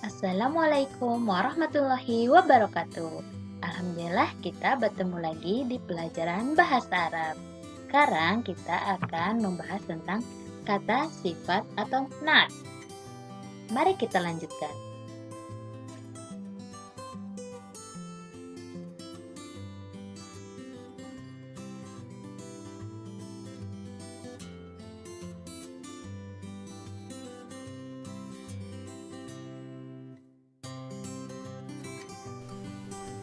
Assalamualaikum warahmatullahi wabarakatuh. Alhamdulillah kita bertemu lagi di pelajaran bahasa Arab. Sekarang kita akan membahas tentang kata sifat atau na'at. Mari kita lanjutkan.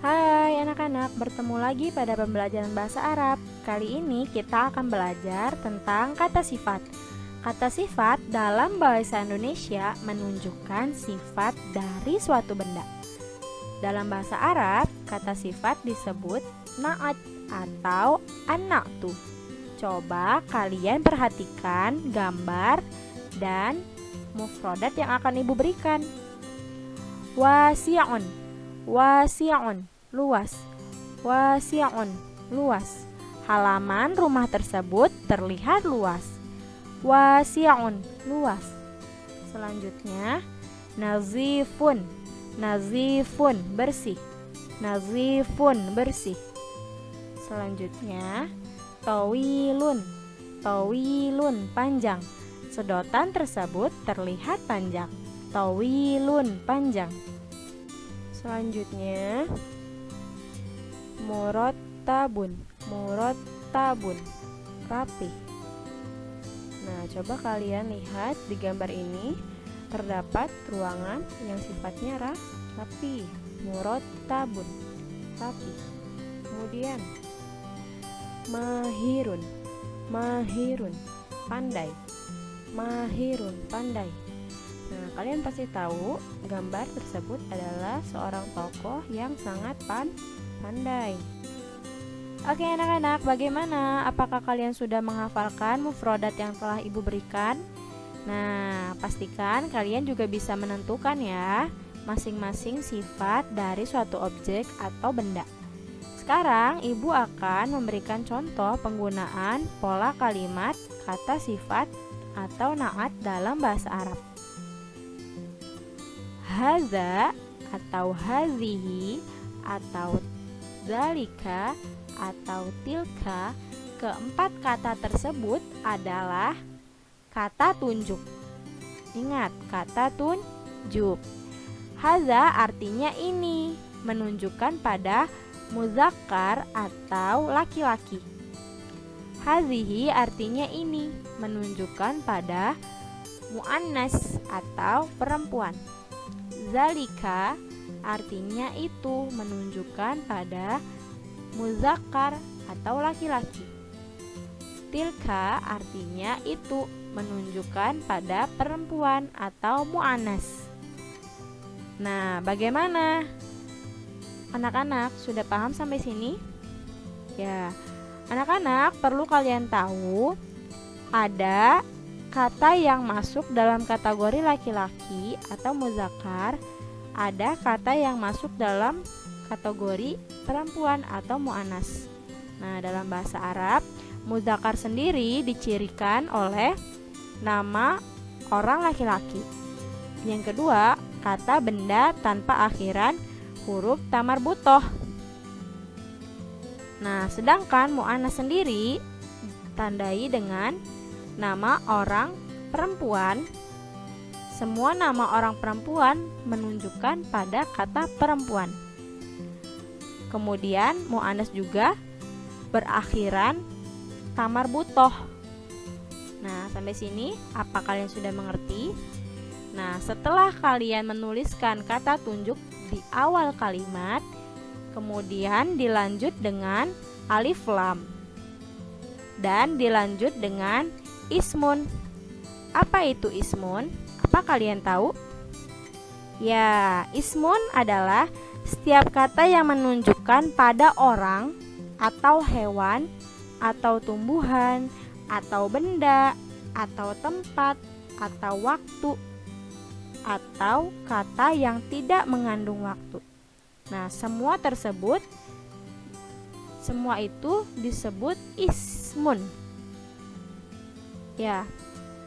Hai anak-anak, bertemu lagi pada pembelajaran bahasa Arab. Kali ini kita akan belajar tentang kata sifat. Kata sifat dalam bahasa Indonesia menunjukkan sifat dari suatu benda. Dalam bahasa Arab, kata sifat disebut na'at atau an-na'tu. Coba kalian perhatikan gambar dan mufrodat yang akan ibu berikan. Wasi'un, wasi'un, luas. Wasi'un, luas. Halaman rumah tersebut terlihat luas. Wasi'un, luas. Selanjutnya, nazifun, nazifun, bersih. Nazifun, bersih. Selanjutnya, tawilun, tawilun, panjang. Sedotan tersebut terlihat panjang. Tawilun, panjang. Selanjutnya, murattabun, murattabun, rapi. Nah, coba kalian lihat di gambar ini terdapat ruangan yang sifatnya rapi. Murattabun, rapi. Kemudian, mahirun, mahirun, pandai. Mahirun, pandai. Nah, kalian pasti tahu gambar tersebut adalah seorang tokoh yang sangat pandai. Oke anak-anak, bagaimana? Apakah kalian sudah menghafalkan mufrodat yang telah ibu berikan? Nah, pastikan kalian juga bisa menentukan ya masing-masing sifat dari suatu objek atau benda. Sekarang ibu akan memberikan contoh penggunaan pola kalimat kata sifat atau na'at dalam bahasa Arab. Haza atau hazihi atau zalika atau tilka, keempat kata tersebut adalah kata tunjuk. Ingat, kata tunjuk. Haza artinya ini, menunjukkan pada muzakkar atau laki-laki. Hazihi artinya ini, menunjukkan pada muannas atau perempuan. Zalika artinya itu, menunjukkan pada muzakkar atau laki-laki. Tilka artinya itu, menunjukkan pada perempuan atau muannas. Nah, bagaimana? Anak-anak sudah paham sampai sini? Ya, anak-anak perlu kalian tahu ada kata yang masuk dalam kategori laki-laki atau muzakkar, ada kata yang masuk dalam kategori perempuan atau muannas. Nah, dalam bahasa Arab, muzakkar sendiri dicirikan oleh nama orang laki-laki. Yang kedua, kata benda tanpa akhiran huruf tamarbutoh. Nah, sedangkan muannas sendiri tandai dengan nama orang perempuan. Semua nama orang perempuan menunjukkan pada kata perempuan. Kemudian muannas juga berakhiran tamarbutoh. Nah, sampai sini apa kalian sudah mengerti? Nah, setelah kalian menuliskan kata tunjuk di awal kalimat, kemudian dilanjut dengan alif lam dan dilanjut dengan ismun. Apa itu ismun? Apa kalian tahu? Ya, ismun adalah setiap kata yang menunjukkan pada orang atau hewan atau tumbuhan atau benda atau tempat atau waktu atau kata yang tidak mengandung waktu. Nah, semua itu disebut ismun. Ya,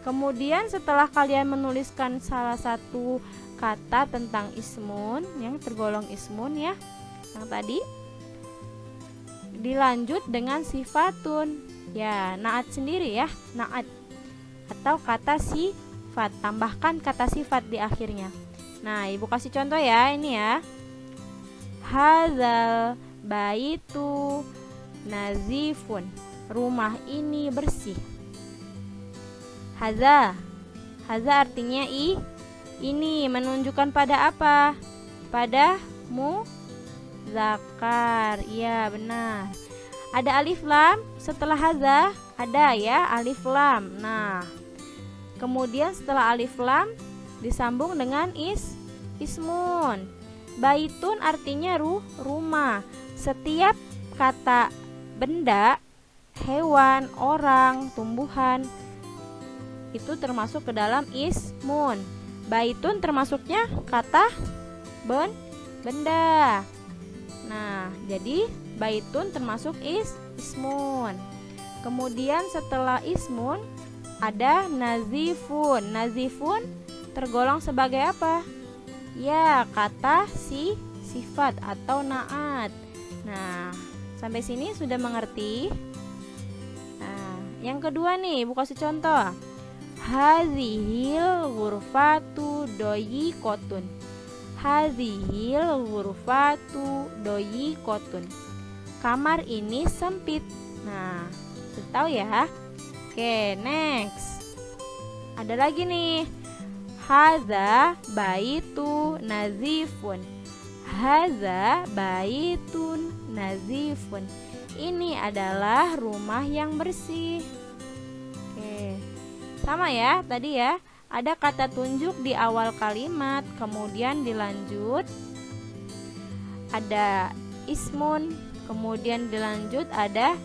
Kemudian setelah kalian menuliskan salah satu kata tentang ismun yang tergolong ismun ya, yang tadi, dilanjut dengan sifatun. Ya, naat sendiri ya, naat atau kata sifat, tambahkan kata sifat di akhirnya. Nah, Ibu kasih contoh ya, ini ya. Hadzal baitu nazifun. Rumah ini bersih. Hadza. Hadza artinya ini, menunjukkan pada apa? Pada muzakkar. Iya, benar. Ada alif lam setelah hadza? Ada ya, alif lam. Nah, kemudian setelah alif lam disambung dengan ismun. Baitun artinya rumah. Setiap kata benda, hewan, orang, tumbuhan itu termasuk ke dalam ismun. Baitun termasuknya kata benda. Nah, jadi baitun termasuk ismun. Kemudian setelah ismun ada nazifun. Nazifun tergolong sebagai apa? Ya, kata sifat atau naat. Nah, sampai sini sudah mengerti? Nah, yang kedua nih, Ibu kasih contoh. Hazihil ghurfatu doyikotun. Hazihil ghurfatu doyikotun. Kamar ini sempit. Nah, sudah tahu ya. Oke, next. Ada lagi nih. Hadza baitu nazifun. Hadza baitun nazifun. Ini adalah rumah yang bersih. Oke. Sama ya, tadi ya. Ada kata tunjuk di awal kalimat, kemudian dilanjut ada ismun, kemudian dilanjut ada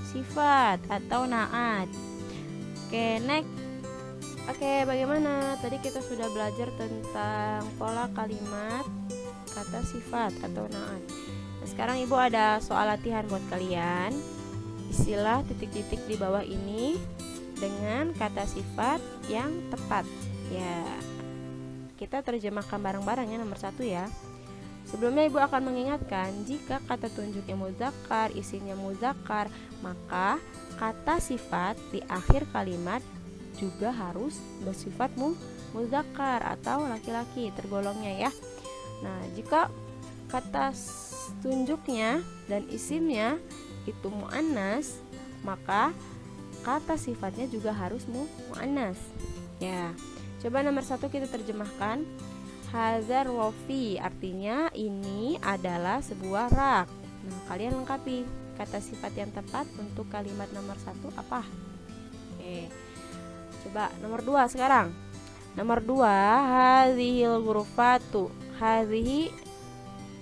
sifat atau naat. Oke, next. Oke, bagaimana? Tadi kita sudah belajar tentang pola kalimat kata sifat atau naat. Nah, sekarang Ibu ada soal latihan buat kalian. Isilah titik-titik di bawah ini dengan kata sifat yang tepat. Ya, kita terjemahkan bareng-bareng ya, nomor 1 ya. Sebelumnya Ibu akan mengingatkan, jika kata tunjuknya muzakkar, isinya muzakkar, maka kata sifat di akhir kalimat juga harus bersifat muzakkar atau laki-laki tergolongnya ya. Nah, jika kata tunjuknya dan isimnya itu muannas, maka kata sifatnya juga harus muannas. Ya, coba nomor 1 kita terjemahkan. Hadzar wafi artinya ini adalah sebuah rak. Nah, kalian lengkapi kata sifat yang tepat untuk kalimat nomor 1 apa? Oke. Coba nomor 2 sekarang. Nomor 2, hadzihil ghurfatu. Hadzihi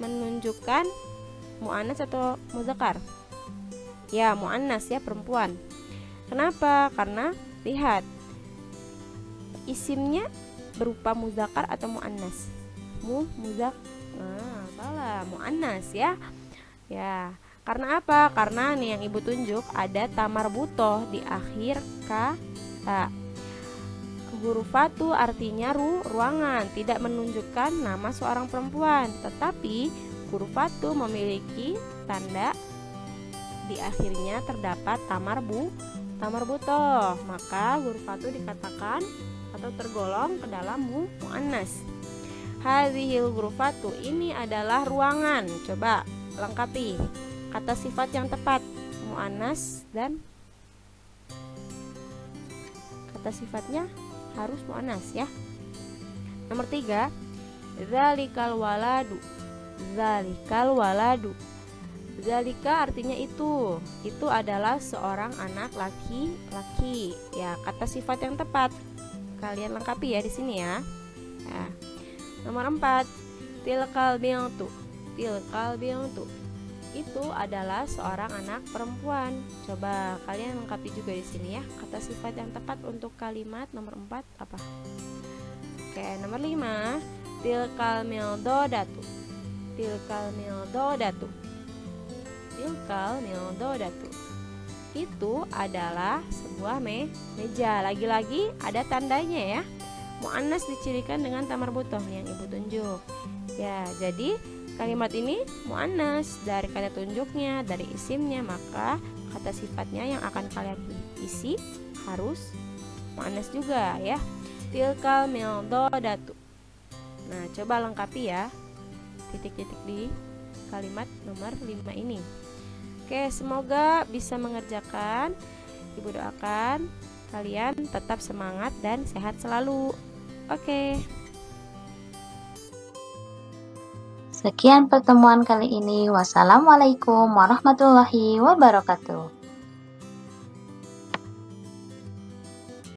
menunjukkan muannas atau muzakkar? Ya, muannas ya, perempuan. Kenapa? Karena lihat isimnya berupa muzakkar atau muannas. Salah, muannas ya. Ya, karena apa? Karena nih yang Ibu tunjuk ada tamar butoh di akhir kata. Ghurfatu artinya ruangan, tidak menunjukkan nama seorang perempuan, tetapi ghurfatu memiliki tanda di akhirnya terdapat tamar butoh, maka ghurfatu dikatakan atau tergolong ke dalam muannas. Hadzihil ghurfatu, ini adalah ruangan. Coba lengkapi kata sifat yang tepat, muannas, dan kata sifatnya harus muannas ya. Nomor 3, zalikal waladu. Zalikal waladu. Zalika artinya itu adalah seorang anak laki-laki. Ya, kata sifat yang tepat. Kalian lengkapi ya di sini ya. Nah, nomor 4, tilkal bintu. Tilkal bintu. Itu adalah seorang anak perempuan. Coba kalian lengkapi juga di sini ya. Kata sifat yang tepat untuk kalimat nomor 4 apa? Oke, nomor 5, tilkal mildodatu. Tilkal mildodatu. Tilkal mildodatu. itu adalah sebuah meja. Lagi-lagi ada tandanya ya. Mu'annas dicirikan dengan ta marbutoh yang Ibu tunjuk. Ya, jadi kalimat ini mu'annas dari kata tunjuknya, dari isimnya, maka kata sifatnya yang akan kalian isi harus mu'annas juga ya. Tilkal mildodatu. Nah, coba lengkapi ya titik-titik di kalimat nomor 5 ini. Oke, semoga bisa mengerjakan. Ibu doakan kalian tetap semangat dan sehat selalu. Oke. Sekian pertemuan kali ini. Wassalamualaikum warahmatullahi wabarakatuh.